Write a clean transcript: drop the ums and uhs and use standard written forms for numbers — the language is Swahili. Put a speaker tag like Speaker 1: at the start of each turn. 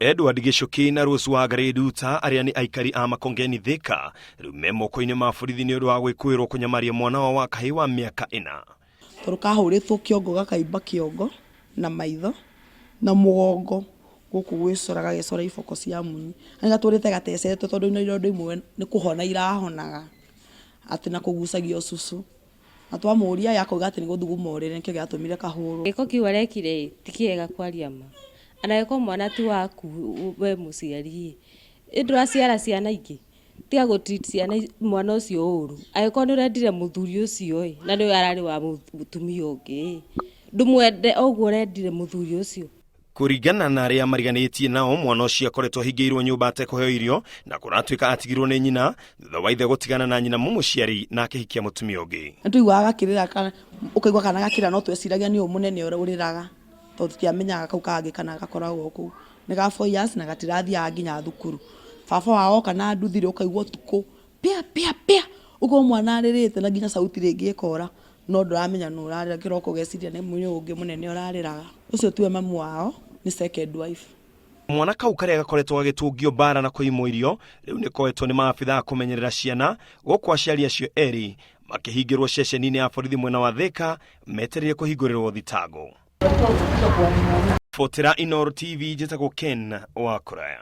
Speaker 1: Edward Gicuki na Rose wa Gareduta aria ni aikari a makongeni Thika riu me moko-ini ma borithi ni undu wa gwikuirwo kunyamaria mwana wa kahii wa miaka 4.
Speaker 2: Turukahuritwo kiongo gakaimba kiongo na maitho na mugongo guku gwicora gagicora iboko cia munyi anga turite gatecetwe tondu ino irondo imwe ni kuhona irahonaga ati na kugusagio susu atwamuria yakoiga ati ni guthuguma uriri nikio giatumire kahuru
Speaker 3: giko kiu arekire tikiega kwaria ma anayeko mwana ti waku we muciari nduraciara ciana ingi tiga gutreat ciana mwana ucio uru ayeko ni urendire muthuri ucio na ni arari wa mutumia ungi ndumwende oguo urendire muthuri ucio.
Speaker 1: Kuringana na aria marigainie nao mwana ucio akoretwo hingirwo nyumba atekoheo irio na kuratuika atigirwo ni nyina thutha wa ithe gutigana na nyina mumuciari na akihikia mutumia ungi.
Speaker 2: Ntuigwa gakirira kana ukaigwa kana gakira no tweciragia ni umunene uriraga tondu tiamenyaga kau kangi kana gakoragwo ku ni ga 4 years na gatirathia nginya thukuru baba wao kana nduthire ukaigwa tuko pia ugo mwana aririte na nginya sauti ringi ikora no nduramenya no urarira kiroko geciria ni munyo ungi munene urariraga ucio tuwe mamu wao ni second wife.
Speaker 1: Mwana kau karia gakoretwo gagitungio bara na kuimwo irio riu ni koetwo ni maabithaa kumenyerera ciana guku aciari acio eri makihingirwo ceceni-ini ya borithi mwena wa Thika metereire kuhingurirwo thitango. Fotera Inoro TV njitagwo Ken wa Kuraya.